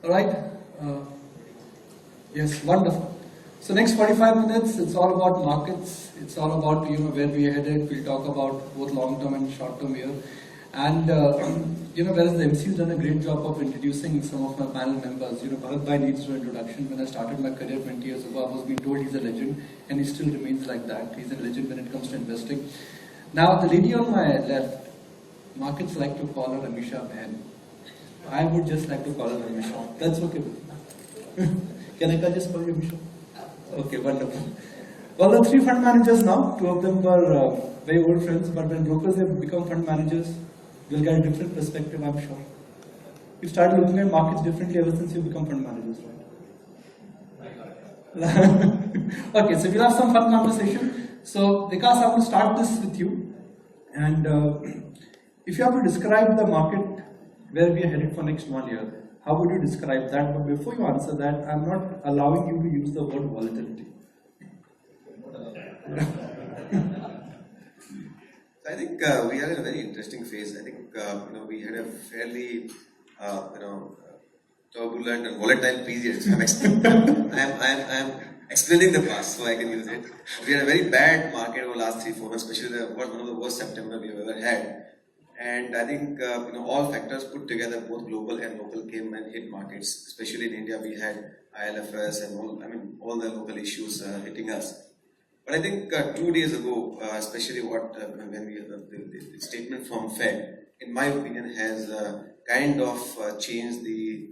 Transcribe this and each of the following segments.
All right. Yes, wonderful. So next 45 minutes, it's all about markets. It's all about where we are headed. We'll talk about both long-term and short-term here. And whereas the MC has done a great job of introducing some of my panel members. Bharat Bhai needs no introduction. When I started my career 20 years ago, I was being told he's a legend, and he still remains like that. He's a legend when it comes to investing. Now, the lady on my left, markets like to call her Amisha Bhen. I would just like to call her Amisha. That's okay with me. Can I just call you Amisha? Okay, wonderful. Well, the three fund managers now, two of them were very old friends, but when brokers have become fund managers, you'll get a different perspective, I'm sure. You started looking at markets differently ever since you become fund managers, right? Okay, so we'll have some fun conversation. So, Vikas, I want to start this with you. And if you have to describe the market where we are headed for next 1 year, how would you describe that? But before you answer that, I'm not allowing you to use the word volatility. I think we are in a very interesting phase. I think we had a fairly turbulent and volatile period. I'm explaining the past, so I can use it. We had a very bad market over the last 3-4 months, especially one of the worst September we've ever had. And I think all factors put together, both global and local, came and hit markets. Especially in India, we had ILFS and all the local issues hitting us. But I think 2 days ago, especially when we had the statement from Fed, in my opinion, has kind of changed the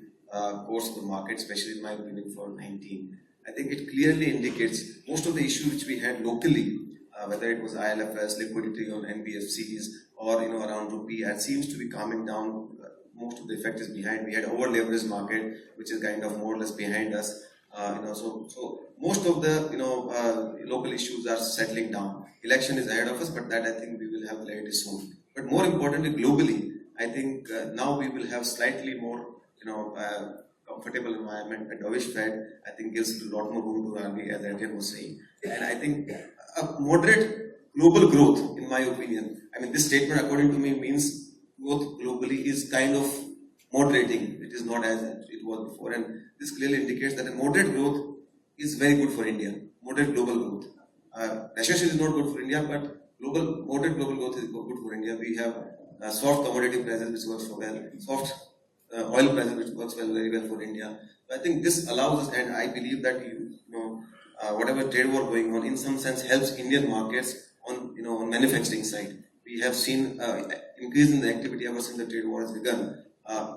course of the market, especially in my opinion for 19. I think it clearly indicates most of the issues which we had locally, whether it was ILFS, liquidity on NBFCs, or around rupee, it seems to be calming down. Most of the effect is behind. We had over-leveraged market, which is kind of more or less behind us. So most of the local issues are settling down. Election is ahead of us, but that I think we will have clarity soon. But more importantly, globally, I think now we will have slightly more comfortable environment. A dovish Fed, I think, gives a lot more room to RBI, as Adrian was saying. And I think a moderate global growth, in my opinion. This statement, according to me, means growth globally is kind of moderating. It is not as it was before. And this clearly indicates that a moderate growth is very good for India. Moderate global growth. Recession is not good for India, but moderate global growth is good for India. We have soft commodity prices, which works well. Soft oil prices, which works very well for India. So I think this allows us, and I believe that whatever trade war going on, in some sense, helps Indian markets on manufacturing side. We have seen increase in the activity ever since the trade war has begun,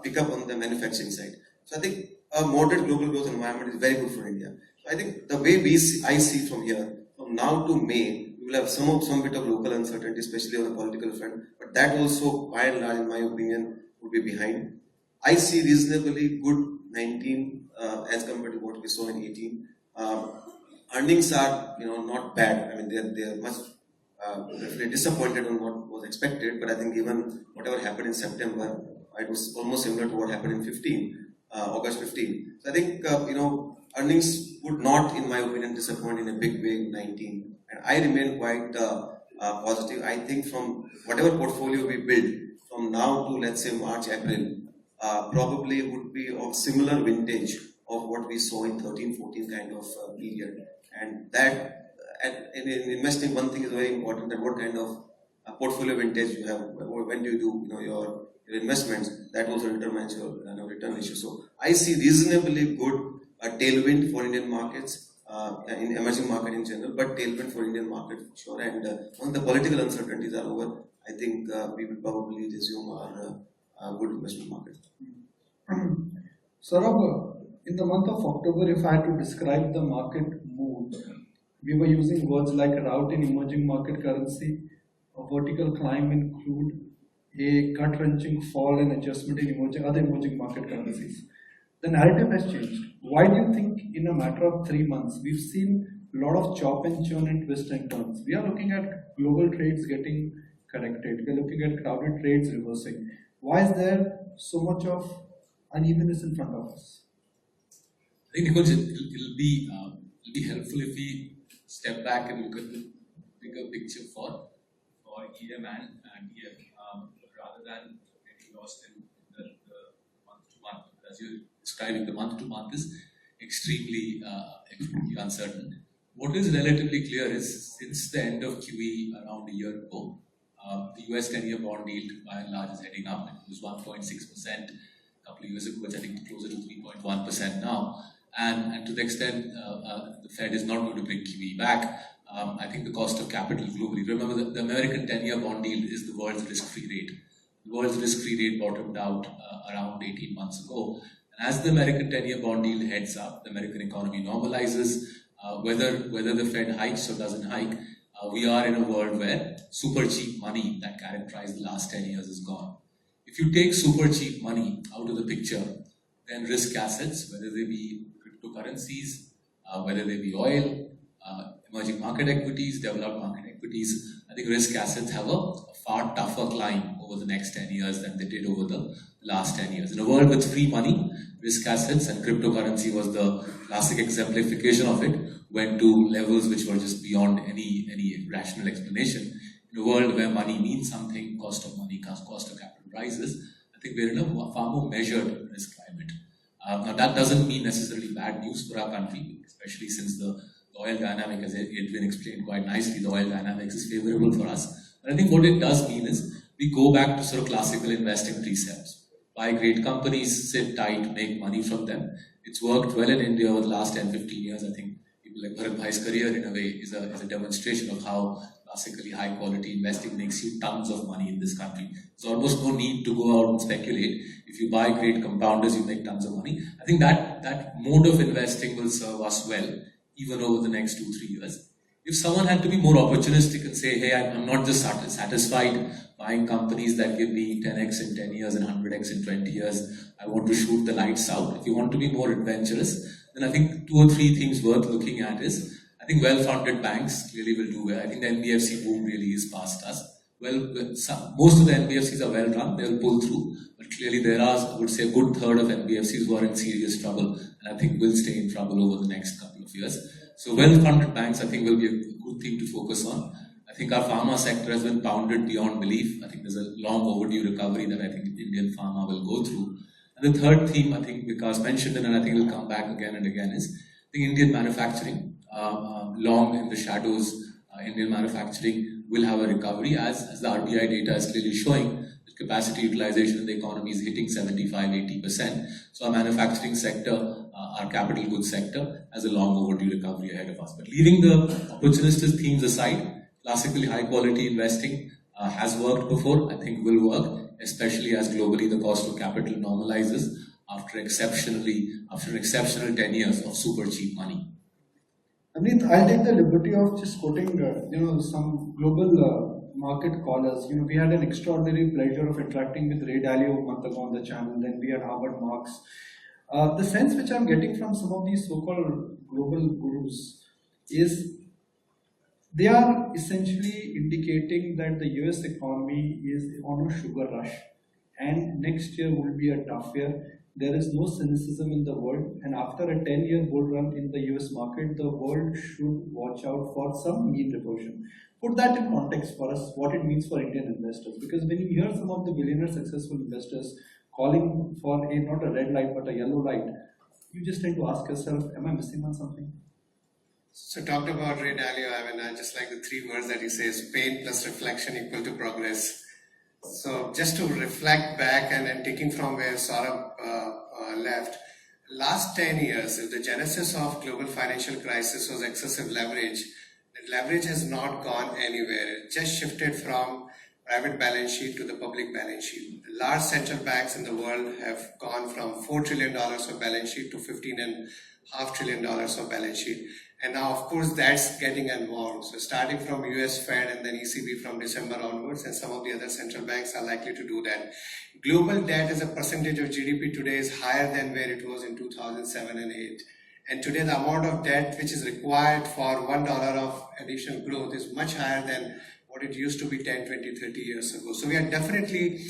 pick up on the manufacturing side. So I think a moderate global growth environment is very good for India. So I think the way I see from here, from now to May, we will have some bit of local uncertainty, especially on the political front. But that also, by and large, in my opinion, would be behind. I see reasonably good 19 as compared to what we saw in 18. Earnings are not bad. They are much definitely disappointed on what was expected, but I think given whatever happened in September, it was almost similar to what happened in August 15. So I think earnings would not, in my opinion, disappoint in a big way in 19. And I remain quite positive. I think from whatever portfolio we build from now to, let's say, March, April, probably would be of similar vintage of what we saw in 13-14 kind of period. And that, in investing, one thing is very important, that what kind of portfolio vintage you have, when do you do your investments, that also determines your return ratio. So I see reasonably good tailwind for Indian markets, in emerging market in general, but tailwind for Indian market for sure. And once the political uncertainties are over, I think we will probably resume our good investment market. Saurabh, in the month of October, if I had to describe the market mood, we were using words like rout in emerging market currency, a vertical climb in crude, a gut-wrenching fall and adjustment in other emerging market currencies. The narrative has changed. Why do you think in a matter of 3 months, we've seen a lot of chop and churn and twist and turns? We are looking at global trades getting corrected. We are looking at crowded trades reversing. Why is there so much of unevenness in front of us? I think because it'll be helpful if we step back and look at the bigger picture for EM and EF, rather than getting lost in the month to month. As you describing. The month to month is extremely uncertain. What is relatively clear is since the end of QE around a year ago, the US 10-year bond yield by and large is heading up. It was 1.6% a couple of years ago, which I think closer to 3.1% now. And to the extent the Fed is not going to bring QE back, I think the cost of capital globally. Remember, the American 10-year bond yield is the world's risk-free rate. The world's risk-free rate bottomed out around 18 months ago. And as the American 10-year bond yield heads up, the American economy normalizes. Whether the Fed hikes or doesn't hike, we are in a world where super cheap money that characterized the last 10 years is gone. If you take super cheap money out of the picture, then risk assets, whether they be cryptocurrencies, whether they be oil, emerging market equities, developed market equities, I think risk assets have a far tougher climb over the next 10 years than they did over the last 10 years. In a world with free money, risk assets, and cryptocurrency was the classic exemplification of it, went to levels which were just beyond any rational explanation. In a world where money means something, cost of money, cost of capital rises, I think we're in a far more measured risk climate. Now that doesn't mean necessarily bad news for our country, especially since the oil dynamic, as it has been explained quite nicely, the oil dynamics is favorable for us. But I think what it does mean is we go back to sort of classical investing precepts. Buy great companies, sit tight, make money from them. It's worked well in India over the last 10, 15 years. I think people like Bharat Bhai's career in a way is a demonstration of how classically high quality investing makes you tons of money in this country. There's almost no need to go out and speculate. If you buy great compounders, you make tons of money. I think that mode of investing will serve us well even over the next 2-3 years. If someone had to be more opportunistic and say, hey, I'm not just satisfied buying companies that give me 10x in 10 years and 100x in 20 years, I want to shoot the lights out. If you want to be more adventurous, then I think 2 or 3 things worth looking at is, I think well-funded banks clearly will do well. I think the NBFC boom really is past us. Most of the NBFCs are well run, they'll pull through, but clearly there are, I would say, a good third of NBFCs who are in serious trouble, and I think will stay in trouble over the next couple of years. So well-funded banks, I think, will be a good thing to focus on. I think our pharma sector has been pounded beyond belief. I think there's a long overdue recovery that I think Indian pharma will go through. And the third theme, I think Vikas mentioned it, and I think will come back again and again, is I think Indian manufacturing. Long in the shadows, Indian manufacturing will have a recovery as the RBI data is clearly showing that capacity utilization in the economy is hitting 75-80%. So our manufacturing sector, our capital goods sector, has a long overdue recovery ahead of us. But leaving the opportunistic themes aside, classically high quality investing has worked before, I think will work, especially as globally the cost of capital normalizes after an exceptional 10 years of super cheap money. Amit, I'll take the liberty of just quoting, some global market callers. We had an extraordinary pleasure of interacting with Ray Dalio a month ago on the channel. Then we had Harvard Marks. The sense which I'm getting from some of these so-called global gurus is they are essentially indicating that the US economy is on a sugar rush, and next year will be a tough year. There is no cynicism in the world, and after a 10-year bull run in the US market, the world should watch out for some mean reversion. Put that in context for us, what it means for Indian investors. Because when you hear some of the billionaire successful investors calling for not a red light but a yellow light, you just tend to ask yourself, am I missing on something? So talked about Ray Dalio, I just like the 3 words that he says, pain plus reflection equal to progress. So just to reflect back and taking from where Saurabh left, last 10 years, if the genesis of global financial crisis was excessive leverage, that leverage has not gone anywhere. It just shifted from private balance sheet to the public balance sheet. The large central banks in the world have gone from $4 trillion of balance sheet to $15.5 trillion of balance sheet. And now, of course, that's getting involved. So starting from US Fed and then ECB from December onwards, and some of the other central banks are likely to do that. Global debt as a percentage of GDP today is higher than where it was in 2007 and 8. And today the amount of debt which is required for $1 of additional growth is much higher than what it used to be 10, 20, 30 years ago. So we are definitely,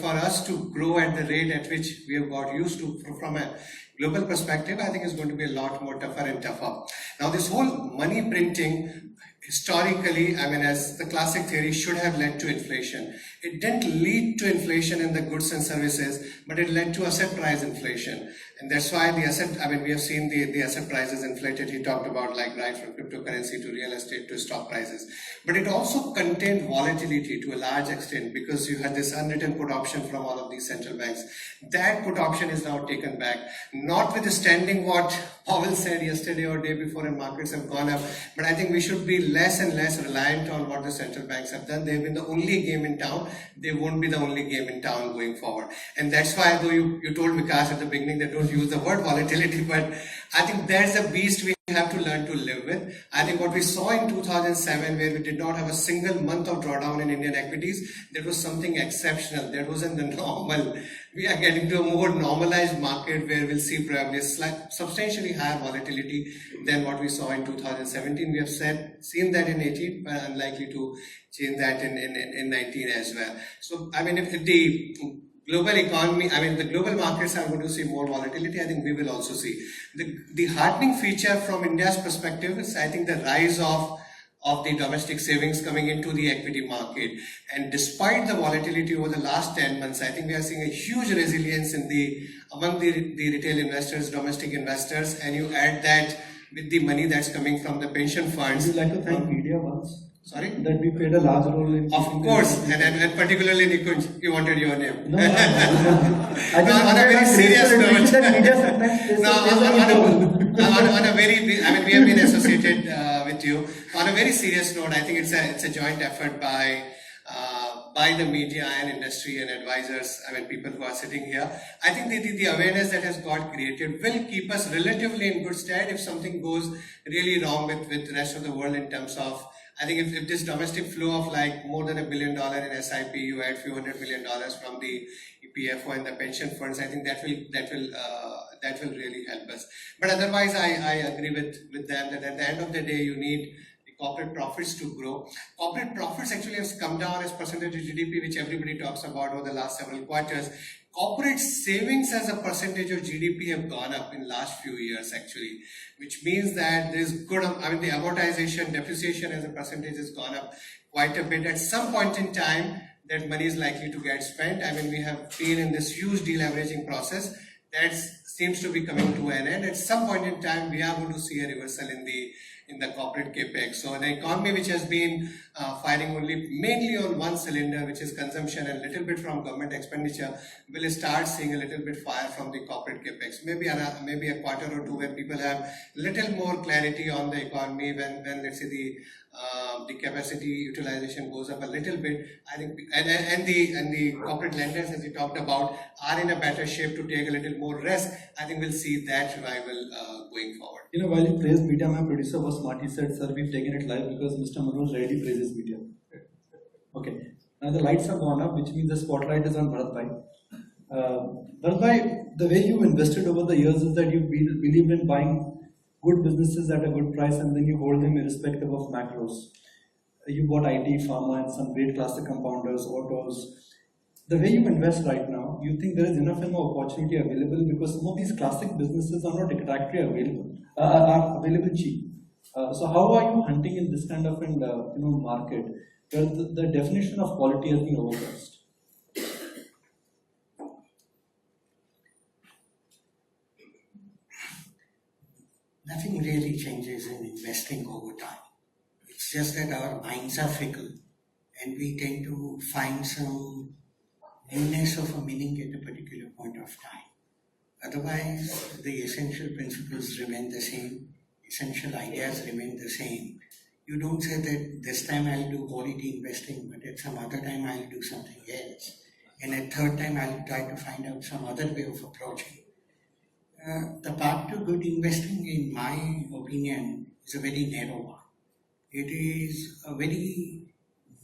for us to grow at the rate at which we have got used to from a global perspective, I think is going to be a lot more tougher and tougher. Now, this whole money printing, historically, I mean, as the classic theory, should have led to inflation. It didn't lead to inflation in the goods and services, but it led to asset price inflation. And that's why the asset, I mean, we have seen the asset prices inflated. He talked about like right from cryptocurrency to real estate to stock prices. But it also contained volatility to a large extent because you had this unwritten put option from all of these central banks. That put option is now taken back, notwithstanding what Powell said yesterday or day before and markets have gone up. But I think we should be less and less reliant on what the central banks have done. They've been the only game in town. They won't be the only game in town going forward. And that's why, though you told Vikas at the beginning that don't use the word volatility, but I think that's a beast we have to learn to live with. I think what we saw in 2007, where we did not have a single month of drawdown in Indian equities, that was something exceptional. That wasn't the normal. We are getting to a more normalized market where we'll see probably substantially higher volatility than what we saw in 2017. We have seen that in 18, but unlikely to change that in 19 as well. So, I mean, if the global economy, I mean, the global markets are going to see more volatility, I think we will also see. The heartening feature from India's perspective is, I think, the rise of the domestic savings coming into the equity market. And despite the volatility over the last 10 months, I think we are seeing a huge resilience among the retail investors, domestic investors, and you add that with the money that's coming from the pension funds. Would you like to thank media once? Sorry? That we played a large role in... Of course, and particularly Nikunj, you wanted your name. No, I just on a very serious note. That media sometimes on a very, I mean, we have been associated with you. On a very serious note, I think it's a joint effort by the media and industry and advisors, I mean, people who are sitting here. I think the awareness that has got created will keep us relatively in good stead if something goes really wrong with the rest of the world in terms of, I think if this domestic flow of like more than $1 billion in SIP, you add few $100 million from the EPFO and the pension funds, I think that will really help us. But otherwise, I agree with them that at the end of the day, you need the corporate profits to grow. Corporate profits actually has come down as percentage of GDP, which everybody talks about over the last several quarters. Corporate savings as a percentage of GDP have gone up in last few years actually, which means that there's good, I mean, the amortization, depreciation as a percentage has gone up quite a bit. At some point in time, that money is likely to get spent. I mean, we have been in this huge deleveraging process that seems to be coming to an end. At some point in time, we are going to see a reversal in the corporate capex. So an economy which has been firing mainly on one cylinder, which is consumption and a little bit from government expenditure, will start seeing a little bit fire from the corporate capex. Maybe a quarter or two when people have little more clarity on the economy, when let's say the capacity utilization goes up a little bit. I think and the corporate lenders, as you talked about, are in a better shape to take a little more risk. I think we'll see that revival going forward. You know, while you praised media, my producer was smart. He said, "Sir, we've taken it live because Mr. Manoj rarely praises media." Okay. Now the lights have gone up, which means the spotlight is on Bharat Bhai. Bharat Bhai, the way you invested over the years is that you believed in buying good businesses at a good price and then you hold them irrespective of macros. You bought IT, pharma, and some great classic compounders, autos. The way you invest right now, you think there is enough and more opportunity available because some of these classic businesses are not exactly available, are available cheap. So how are you hunting in this kind of market where the definition of quality has been overpriced? Nothing really changes in investing over time. It's just that our minds are fickle and we tend to find some newness of a meaning at a particular point of time. Otherwise, the essential principles remain the same, essential ideas remain the same. You don't say that this time I'll do quality investing, but at some other time I'll do something else. And at third time I'll try to find out some other way of approaching. The path to good investing, in my opinion, is a very narrow one. It is a very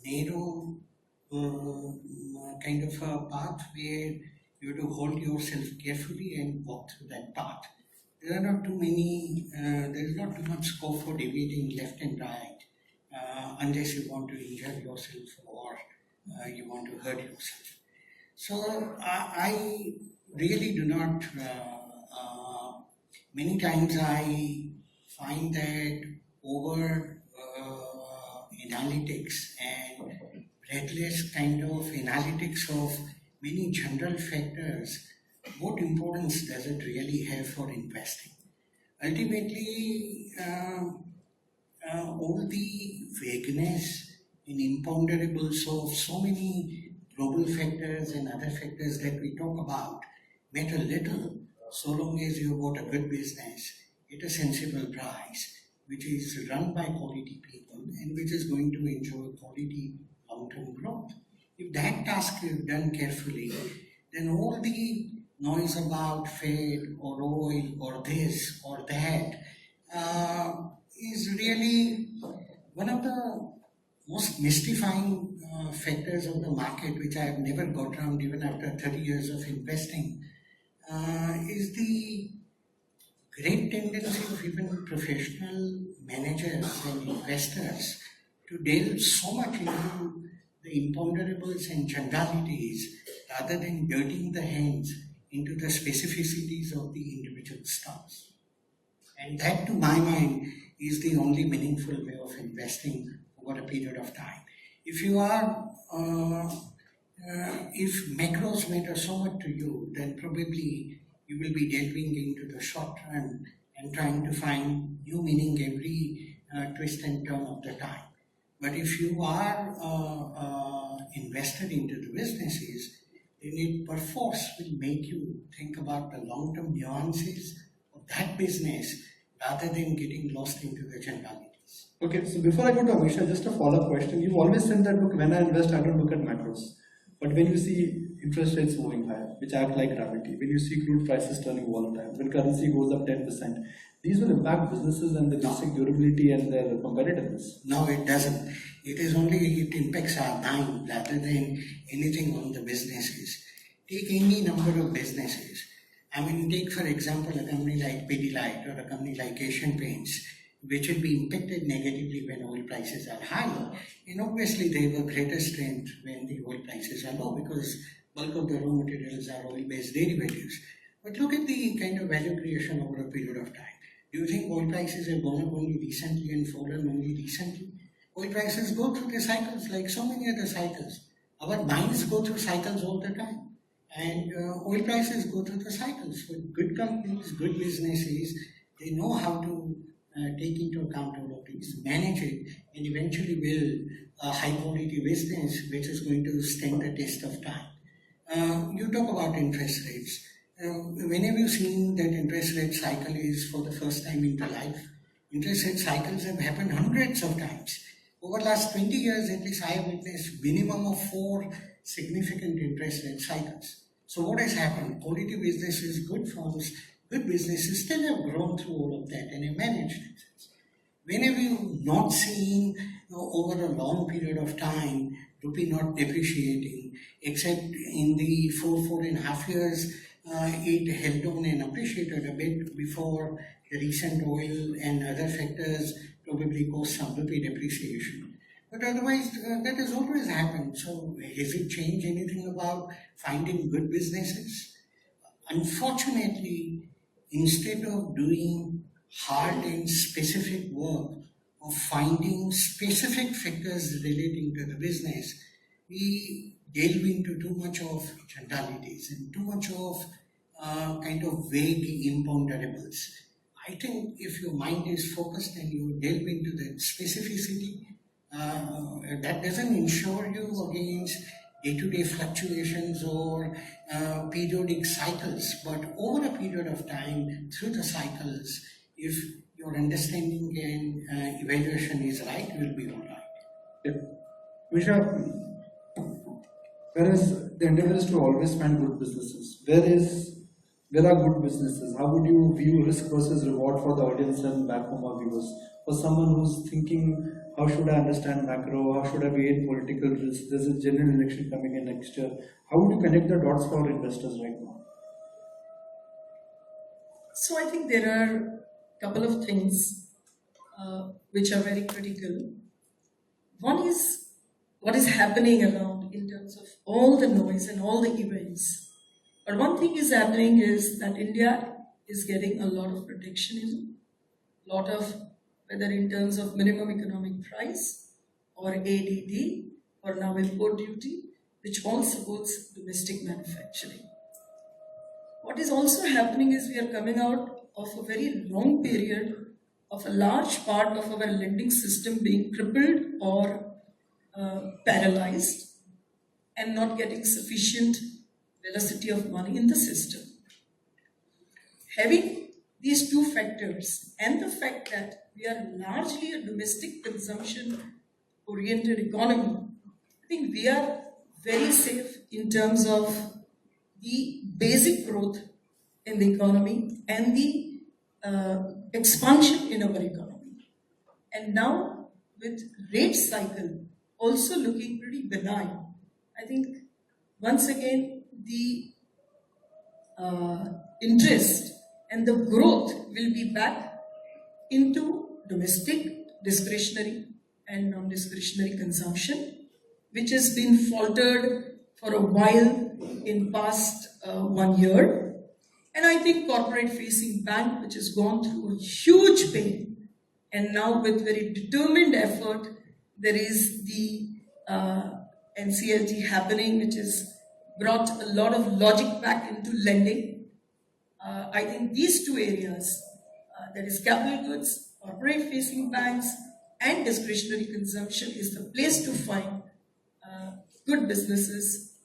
narrow kind of a path where you have to hold yourself carefully and walk through that path. There are not too many, there is not too much scope for deviating left and right unless you want to injure yourself or you want to hurt yourself. So I really do not many times I find that over analytics and breathless kind of analytics of many general factors, what importance does it really have for investing? Ultimately, all the vagueness and imponderables of so many global factors and other factors that we talk about matter little so long as you've got a good business at a sensible price, which is run by quality people and which is going to enjoy quality long-term growth. If that task is done carefully, then all the noise about Fed or oil or this or that is really one of the most mystifying factors of the market, which I have never got around even after 30 years of investing, is the great tendency of even professional managers and investors to delve so much into the imponderables and generalities rather than dirtying the hands into the specificities of the individual stocks. And that, to my mind, is the only meaningful way of investing over a period of time. If you are, if macros matter so much to you, then probably you will be delving into the short run and trying to find new meaning every twist and turn of the time. But if you are invested into the businesses, then it perforce will make you think about the long-term nuances of that business rather than getting lost into the generalities. Okay, so before I go to Amisha, just a follow-up question. You've always said that, look, when I invest, I don't look at macros. But when you see interest rates moving higher, which act like gravity, when you see crude prices turning volatile, when currency goes up 10%, these will impact businesses and the basic durability and their competitiveness. No, it doesn't. It is only, it impacts our mind rather than anything on the businesses. Take any number of businesses. I mean, take for example a company like Pidilite or a company like Asian Paints, which will be impacted negatively when oil prices are high. And obviously they have a greater strength when the oil prices are low because bulk of the raw materials are oil-based derivatives. But look at the kind of value creation over a period of time. Do you think oil prices have gone up only recently and fallen only recently? Oil prices go through the cycles like so many other cycles. Our minds go through cycles all the time. And oil prices go through the cycles. With good companies, good businesses, they know how to take into account all of these, manage it, and eventually build a high quality business which is going to stand the test of time. You talk about interest rates. When have you seen that interest rate cycle is for the first time in your life? Interest rate cycles have happened hundreds of times. Over the last 20 years, at least I have witnessed minimum of 4 significant interest rate cycles. So what has happened? Quality businesses, good firms, good businesses still have grown through all of that and have managed themselves. When have you not seen over a long period of time rupee not depreciating, except in the 4.5 years it held on and appreciated a bit before the recent oil and other factors probably caused some rupee depreciation. But otherwise, that has always happened. So has it changed anything about finding good businesses? Unfortunately, instead of doing hard and specific work of finding specific factors relating to the business, we delve into too much of generalities and too much of kind of vague imponderables. I think if your mind is focused and you delve into the specificity, that doesn't insure you against day-to-day fluctuations or periodic cycles, but over a period of time, through the cycles, if your understanding and evaluation is right, you will be all right. Yep. Amisha, whereas the endeavor is to always find good businesses, where are good businesses? How would you view risk versus reward for the audience and back home our viewers? For someone who's thinking, how should I understand macro? How should I weigh political risk? There's a general election coming in next year. How would you connect the dots for investors right now? So I think there are a couple of things which are very critical. One is what is happening around in terms of all the noise and all the events. But one thing is happening is that India is getting a lot of protectionism, lot of, whether in terms of minimum economic price or ADD or now import duty, which all supports domestic manufacturing. What is also happening is we are coming out of a very long period of a large part of our lending system being crippled or paralyzed and not getting sufficient velocity of money in the system. Having these two factors and the fact that we are largely a domestic consumption oriented economy, I think we are very safe in terms of the basic growth in the economy and the expansion in our economy. And now with rate cycle also looking pretty benign, I think once again the interest and the growth will be back into domestic discretionary and non-discretionary consumption, which has been faltered for a while in past 1 year. And I think corporate facing bank, which has gone through a huge pain, and now with very determined effort, there is the NCLT happening, which has brought a lot of logic back into lending. I think these two areas, that is capital goods, corporate facing banks, and discretionary consumption is the place to find good businesses.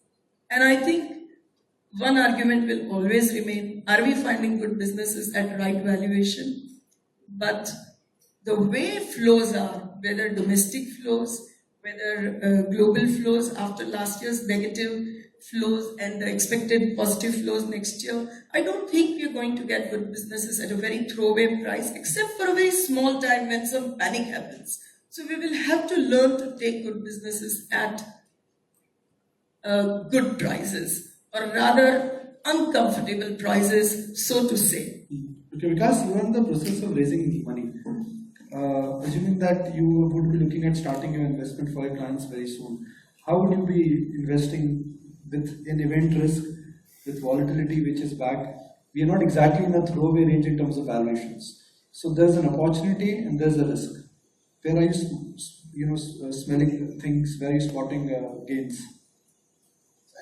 And I think one argument will always remain, are we finding good businesses at right valuation? But the way flows are, whether domestic flows, whether global flows after last year's negative flows and the expected positive flows next year, I don't think we're going to get good businesses at a very throwaway price, except for a very small time when some panic happens. So we will have to learn to take good businesses at good prices, or rather uncomfortable prices, so to say. Okay, because you are in the process of raising money. Assuming that you would be looking at starting your investment for your clients very soon, how would you be investing with an event risk, with volatility which is back? We are not exactly in a throwaway range in terms of valuations. So there's an opportunity and there's a risk. Where are you, smelling things? Where are you spotting gains?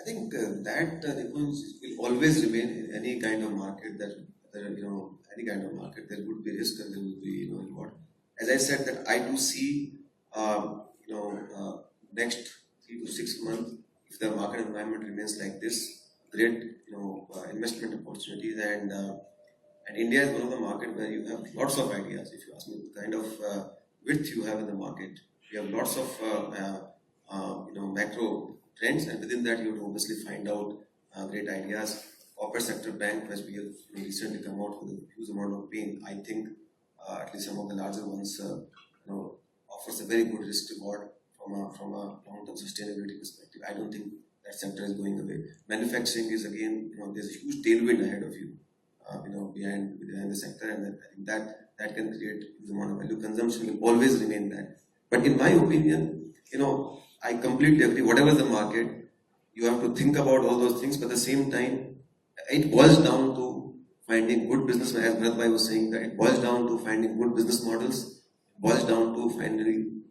I think that difference will always remain in any kind of market. Any kind of market, there would be risk and there would be reward. As I said, that I do see next 3 to 6 months, if the market environment remains like this, great investment opportunities, and India is one of the market where you have lots of ideas. If you ask me the kind of width you have in the market, you have lots of macro trends, and within that you would obviously find out great ideas. Corporate sector bank, as we have recently come out with a huge amount of pain, I think at least some of the larger ones offers a very good risk reward from a long-term sustainability perspective. I don't think that sector is going away. Manufacturing is again, there's a huge tailwind ahead of you, behind the sector, and I think that can create a huge amount of value. Consumption will always remain that. But in my opinion, I completely agree. Whatever the market, you have to think about all those things, but at the same time, it boils down to finding good business. As Bharat was saying, that it boils down to finding good business models. It boils down to finding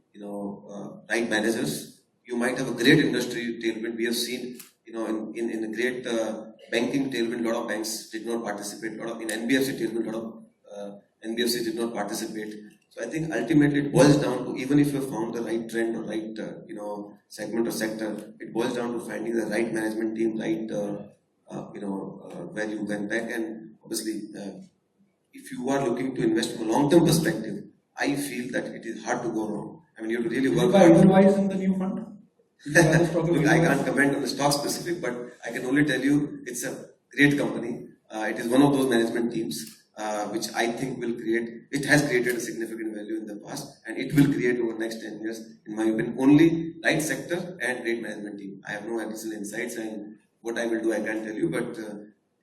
right managers. You might have a great industry tailwind. We have seen in a great banking tailwind, a lot of banks did not participate. In NBFC tailwind, a lot of NBFCs did not participate. So I think ultimately it boils down to, even if you have found the right trend or right segment or sector, it boils down to finding the right management team, right where you went back. And obviously, if you are looking to invest from a long-term perspective, I feel that it is hard to go wrong. I mean, you have to really work hard. Otherwise, in the new fund? Look, I can't comment on the stock specific, but I can only tell you it's a great company. It is one of those management teams which I think it has created a significant value in the past, and it will create over the next 10 years, in my opinion, only right sector and great management team. I have no additional insights, and what I will do, I can't tell you, but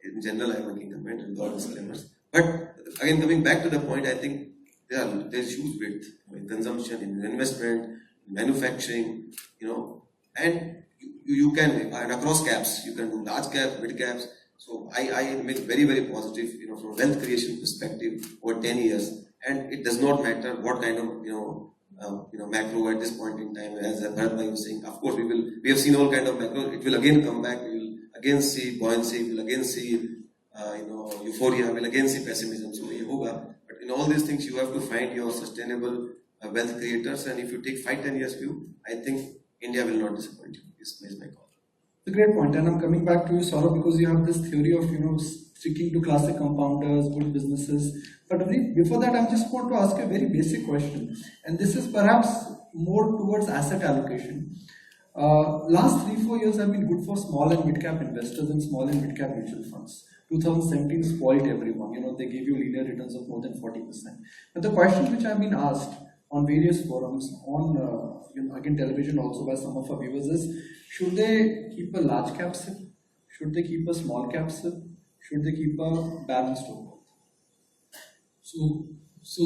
in general, I'm making comment and all disclaimers. But again, coming back to the point, I think there's huge width in consumption, in investment, in manufacturing, and you can, and across caps, you can do large caps, mid caps. So I am very, very positive, from a wealth creation perspective over 10 years. And it does not matter what kind of, macro at this point in time, as Bharat was saying. Of course, we have seen all kind of macro. It will again come back. We will again see buoyancy. We will again see, euphoria. We will again see pessimism. So, but in all these things, you have to find your sustainable wealth creators. And if you take 5-10 years view, I think India will not disappoint you. Is my call. It's a great point, and I'm coming back to you, Saurabh, because you have this theory of sticking to classic compounders, good businesses. But before that, I just want to ask you a very basic question, and this is perhaps more towards asset allocation. Last 3-4 years have been good for small and mid-cap investors and small and mid-cap mutual funds. 2017 spoiled everyone. They gave you linear returns of more than 40%. But the question which I've been asked on various forums, on again television also by some of our viewers is, should they keep a large cap SIP? Should they keep a small cap SIP? Should they keep a balanced of both? So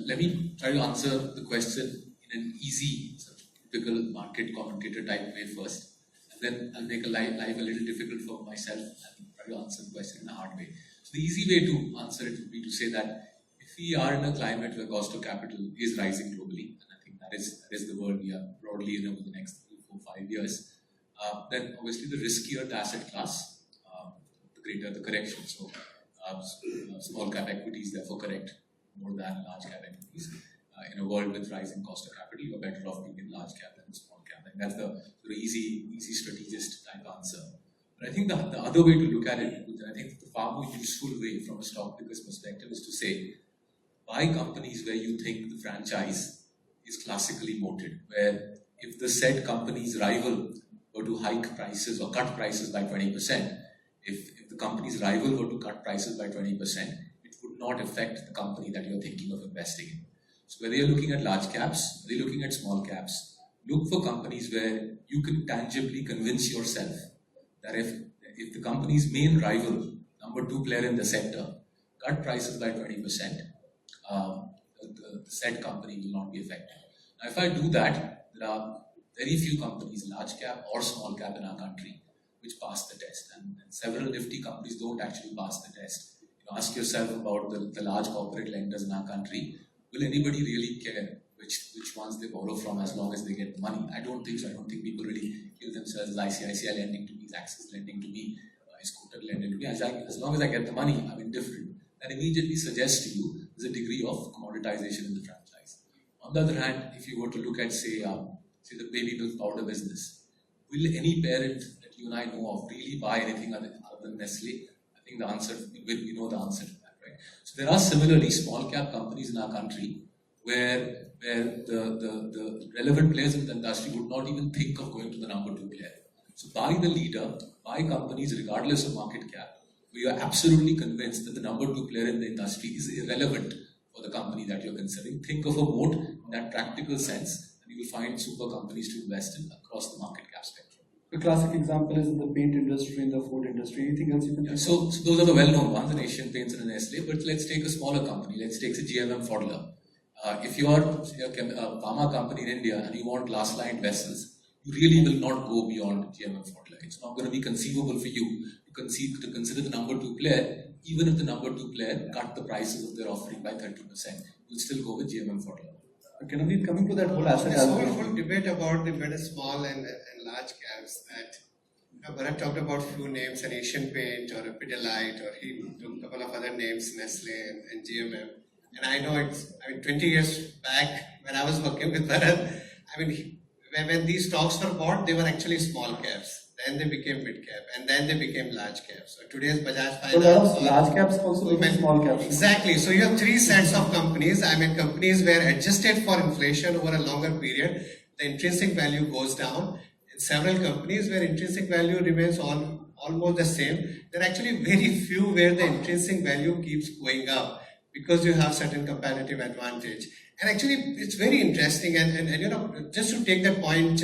let me try to answer the question in an easy, typical market commentator type way first, and then I'll make life a little difficult for myself and try to answer the question in a hard way. So the easy way to answer it would be to say that if we are in a climate where cost of capital is rising globally, and I think that is the world we are broadly in over the next 3, 4, 5 years, then obviously the riskier the asset class, the greater the correction. So small cap equities therefore correct more than large cap equities. In a world with rising cost of capital, you are better off being in large cap than small cap. And that's the sort of easy strategist type answer. But I think the other way to look at it, I think the far more useful way from a stock picker's perspective is to say, buy companies where you think the franchise is classically moated, where if the said company's rival were to hike prices or cut prices by 20%, if the company's rival were to cut prices by 20%, it would not affect the company that you're thinking of investing in. So whether you're looking at large caps, whether you're looking at small caps, look for companies where you can tangibly convince yourself that if the company's main rival, number 2 player in the sector, cut prices by 20%, the said company will not be affected. Now, if I do that, there are very few companies, large cap or small cap in our country, which pass the test. And several nifty companies don't actually pass the test. Ask yourself about the large corporate lenders in our country. Will anybody really care which ones they borrow from as long as they get the money? I don't think so. I don't think people really kill themselves. ICICI lending to me, Axis lending to me, Scooter lending to me. As long as I get the money, I'm indifferent. That immediately suggests to you there's a degree of commoditization in the franchise. On the other hand, if you were to look at, say the baby milk powder business, will any parent that you and I know of really buy anything other than Nestle? I think the answer, we know the answer to that, right? So there are similarly small cap companies in our country where the relevant players in the industry would not even think of going to the number 2 player. So buy the leader, buy companies regardless of market cap, where you are absolutely convinced that the number 2 player in the industry is irrelevant for the company that you're considering. Think of a moat in that practical sense, and you will find super companies to invest in across the market cap spectrum. The classic example is in the paint industry, in the food industry. Anything else you can think so those are the well-known ones, an Asian Paints and an Nestle. But let's take a smaller company. Let's take a GMM Pfaudler. If you are a pharma company in India and you want glass-lined vessels, you really will not go beyond GMM Pfaudler. It's not going to be conceivable for you to consider the number 2 player, even if the number 2 player cut the prices of their offering by 30%. You'll still go with GMM Pfaudler. Okay, now we're coming to that whole asset This allocation. whole debate about the better small and large caps, that Bharat talked about few names, an Asian Paint or a Pidilite, or he took a couple of other names, Nestle and GMM. And I know 20 years back when I was working with Bharat, when these stocks were bought, they were actually small caps. Then they became mid cap, and then they became large caps. So today's Bajaj Finance. So a lot of large caps also become small caps. Exactly. So you have 3 sets of companies. Companies were adjusted for inflation over a longer period. The intrinsic value goes down. In several companies where intrinsic value remains almost the same, there are actually very few where the intrinsic value keeps going up because you have certain competitive advantage. And actually, it's very interesting. And just to take that point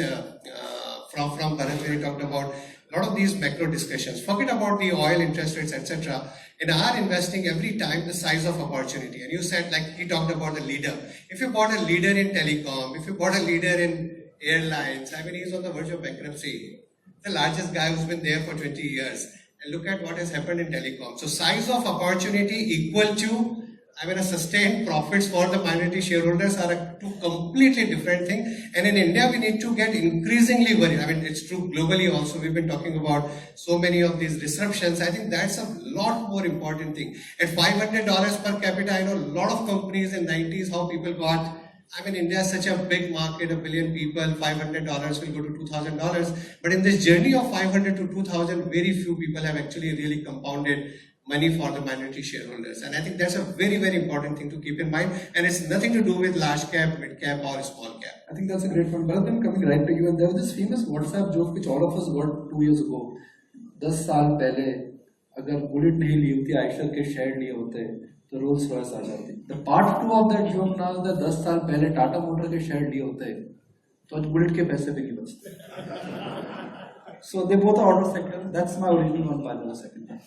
from Bharat, where he talked about a lot of these macro discussions. Forget about the oil, interest rates, etc. In our investing, every time the size of opportunity. And you said, like he talked about the leader. If you bought a leader in telecom, if you bought a leader in airlines, he's on the verge of bankruptcy. The largest guy who's been there for 20 years. and look at what has happened in telecom. So size of opportunity equal to, a sustained profits for the minority shareholders are two completely different thing. And in India, we need to get increasingly worried. It's true globally also. We've been talking about so many of these disruptions. I think that's a lot more important thing. At $500 per capita, I know a lot of companies in 90s, how people got, India is such a big market, 1 billion people, $500 will go to $2,000. But in this journey of 500 to 2,000, very few people have actually really compounded money for the minority shareholders. And I think that's a very, very important thing to keep in mind. And it's nothing to do with large cap, mid cap or small cap. I think that's a great point. Bharat, I'm coming right to you. And there was this famous WhatsApp joke which all of us got 2 years ago. 10 साल पहले अगर bullet नहीं ली होती, आयशर के share लिए होते, तो Rolls Royce आ जाती. The part 2 of that joke now is that 10 साल पहले टाटा मोटर के शेयर लिए होते, तो आज बुलेट के पैसे भी नहीं बचते. So they both are auto sector. That's my original one, by the way, second.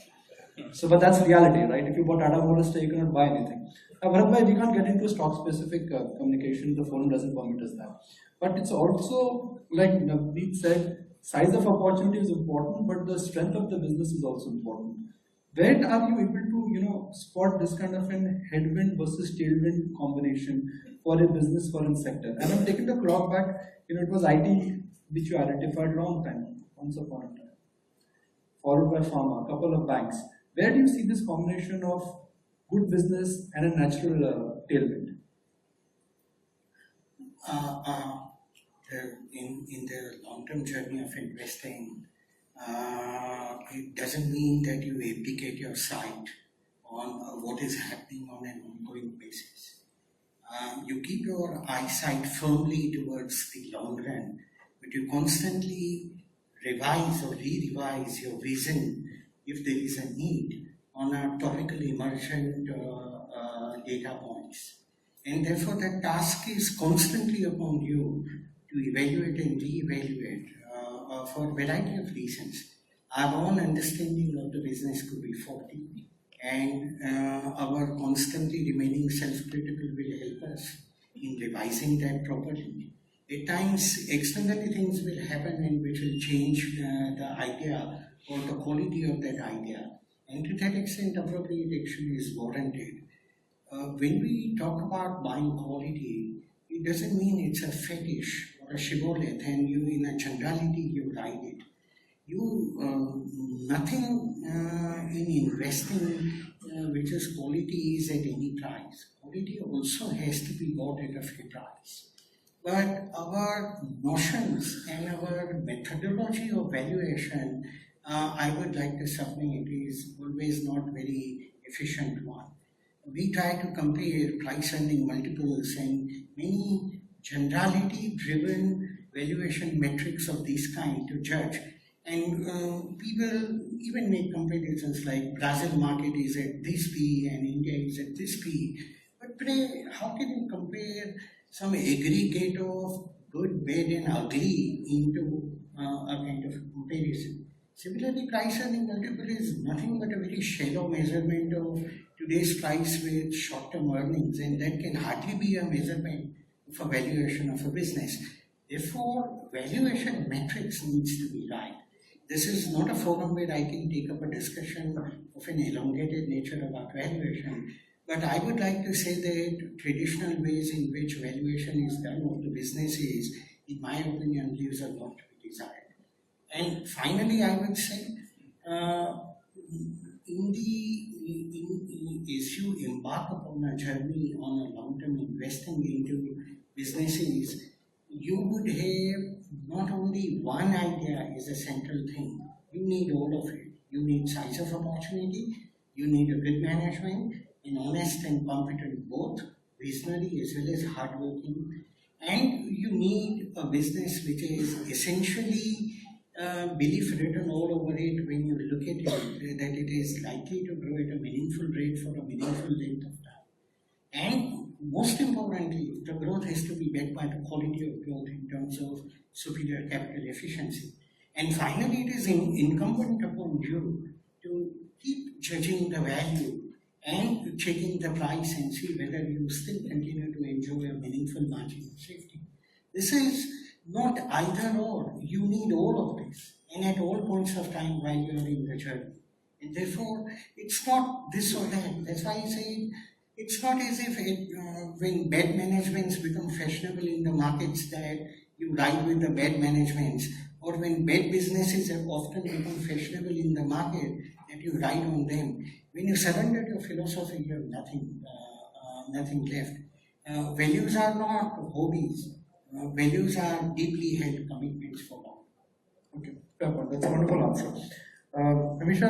So, but that's reality, right? If you bought Tata Motors, you cannot buy anything. Now, Bharat, we can't get into stock-specific communication. The forum doesn't permit us that. But it's also, like Navneet said, size of opportunity is important, but the strength of the business is also important. Where are you able to, spot this kind of an headwind versus tailwind combination for a business, for a sector? And I'm taking the clock back. It was IT which you identified long time, once upon a time, followed by pharma, a couple of banks. Where do you see this combination of good business and a natural tailwind? In the long-term journey of investing, it doesn't mean that you abdicate your sight on what is happening on an ongoing basis. You keep your eyesight firmly towards the long run, but you constantly revise or re-revise your vision if there is a need on a topical emergent data points. And therefore the task is constantly upon you to evaluate and re-evaluate for a variety of reasons. Our own understanding of the business could be faulty, and our constantly remaining self-critical will help us in revising that properly. At times, externally things will happen and which will change the idea or the quality of that idea. And to that extent, appropriate action is warranted. When we talk about buying quality, it doesn't mean it's a fetish or a shibboleth and you, in a generality, you ride it. Nothing in investing which is quality is at any price. Quality also has to be bought at a fair price. But our notions and our methodology of valuation, I would like to submit, is always not very efficient one. We try to compare price-earning multiples and many generality-driven valuation metrics of this kind to judge. And people even make comparisons like Brazil market is at this P and India is at this P. But today, how can you compare some aggregate of good, bad and ugly into a kind of comparison? Similarly, price-earning multiple is nothing but a very shallow measurement of today's price with short-term earnings, and that can hardly be a measurement of a valuation of a business. Therefore, valuation metrics needs to be right. This is not a forum where I can take up a discussion of an elongated nature about valuation, but I would like to say that traditional ways in which valuation is done of the businesses, in my opinion, leaves a lot to be desired. And finally, I would say, as you embark upon a journey on a long-term investing into businesses, you would have not only one idea as a central thing. You need all of it. You need size of opportunity, you need a good management, and honest and competent both, visionary as well as hardworking, and you need a business which is essentially belief written all over it when you look at it, that it is likely to grow at a meaningful rate for a meaningful length of time. And most importantly, the growth has to be backed by the quality of growth in terms of superior capital efficiency. And finally, it is incumbent upon you to keep judging the value and checking the price and see whether you still continue to enjoy a meaningful margin of safety. This is not either or. You need all of this, and at all points of time while you are in the journey. And therefore, it's not this or that. That's why I say it's not as if when bad managements become fashionable in the markets that you ride with the bad managements, or when bad businesses have often become fashionable in the market that you ride on them. When you surrender your philosophy, you have nothing left. Values are not hobbies. Values are deeply held commitments for long. Okay, fair point. That's a wonderful answer. Amisha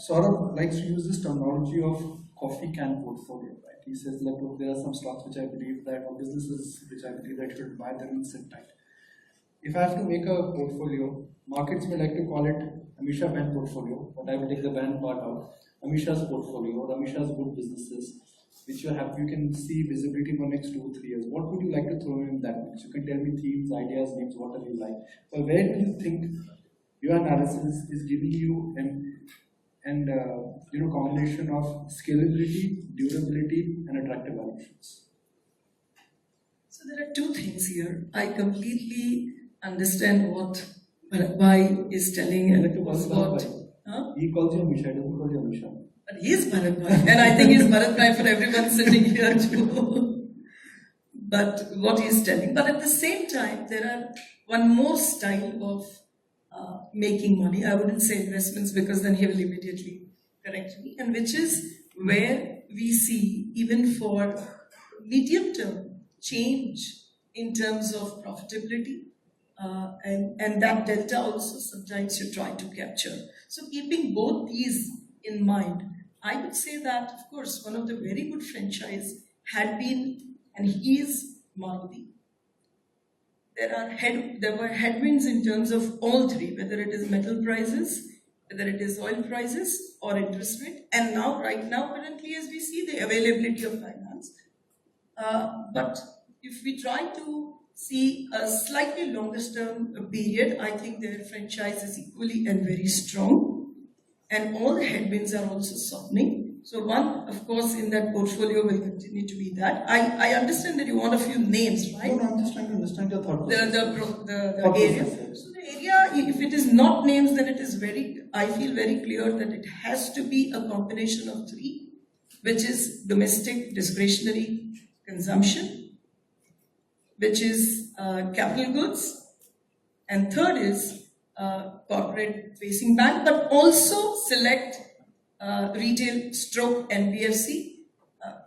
Saurabh likes to use this terminology of coffee can portfolio, right? He says, like, look, there are some stocks which I believe that, or businesses which I believe that should buy them and sit tight. If I have to make a portfolio, markets may like to call it Amisha Ben portfolio, but I will take the Ben part out. Amisha's portfolio or Amisha's good businesses, which you have, you can see visibility for next 2 or 3 years. What would you like to throw in that mix? You can tell me themes, ideas, names, whatever you like. But where do you think your analysis is giving you an combination of scalability, durability, and attractive valuations? So there are two things here. I completely understand what Bharat is telling and what. Huh? He calls you Amisha, he doesn't call you Amisha. But he is Bharat Bhai, and I think he's Bharat Bhai for everyone sitting here too. But what he is telling. But at the same time, there are one more style of making money. I wouldn't say investments because then he will immediately correct me. And which is where we see, even for medium term, change in terms of profitability. And that delta also sometimes you try to capture. So keeping both these in mind, I would say that, of course, one of the very good franchise had been, and he is Maruti. There were headwinds in terms of all three, whether it is metal prices, whether it is oil prices or interest rate, and now, right now, currently, as we see, the availability of finance. But if we try to see a slightly longer term period, I think their franchise is equally and very strong, and all the headwinds are also softening. So one, of course, in that portfolio will continue to be that. I understand that you want a few names, right? No, I'm just trying to understand your thought process. The area. So the area, if it is not names, then it is I feel very clear that it has to be a combination of three, which is domestic discretionary consumption, which is capital goods, and third is corporate facing bank, but also select retail stroke NBFC,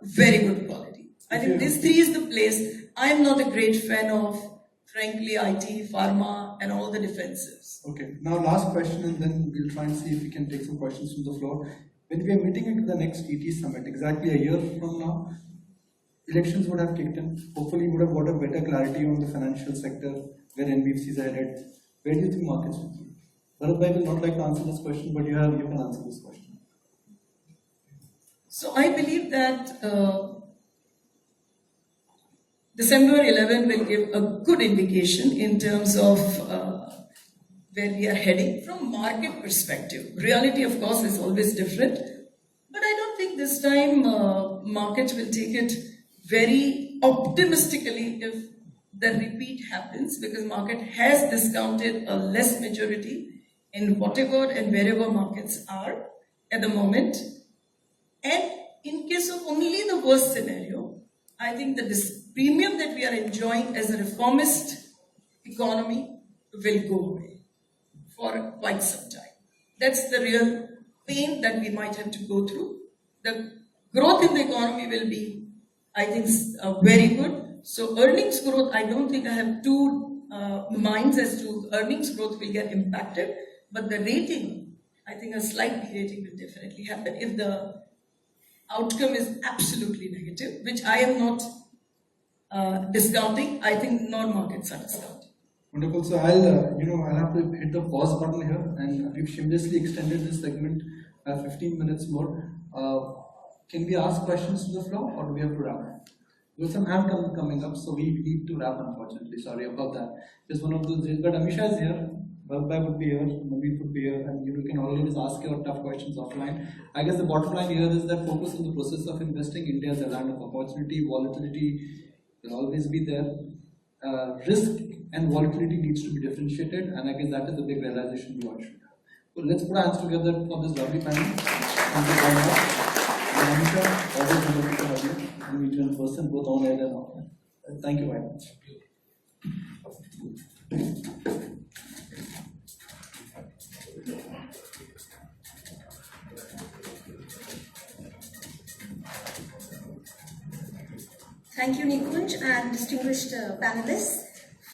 very good quality. I think these three is the place. I am not a great fan of, frankly, IT, pharma, and all the defensives. Okay, now last question, and then we'll try and see if we can take some questions from the floor. When we are meeting into the next ET Summit, exactly a year from now, elections would have kicked in. Hopefully, you would have got a better clarity on the financial sector, where NBFCs are headed. Where do you think markets will be? Bharat Bhai will not like to answer this question, but you can answer this question. So I believe that December 11 will give a good indication in terms of where we are heading from market perspective. Reality, of course, is always different, but I don't think this time market will take it very optimistically if the repeat happens, because market has discounted a less majority in whatever and wherever markets are at the moment. And in case of only the worst scenario, I think that this premium that we are enjoying as a reformist economy will go away for quite some time. That's the real pain that we might have to go through. The growth in the economy will be, I think, very good. So earnings growth, I don't think I have two minds as to earnings growth will get impacted, but the rating, I think a slight de-rating will definitely happen if the outcome is absolutely negative, which I am not discounting. I think non-markets are discounting. Wonderful. So I'll have to hit the pause button here, and we've shamelessly extended this segment 15 minutes more. Can we ask questions to the floor, or do we have to wrap? There's some hand coming up, so we need to wrap, unfortunately. Sorry about that. It's one of those days, but Amisha is here. Bharat would be here, Naveen would be here, and you can always ask your tough questions offline. I guess the bottom line here is that focus on the process of investing. India is a land of opportunity. Volatility will always be there. Risk and volatility needs to be differentiated, and I guess that is the big realization we all should have. So let's put our hands together for this lovely panel. Thank you very much. And Amisha, always wonderful to have you. We meet you in person, both on air and off. Thank you very much. Thank you, Nikunj, and distinguished panelists.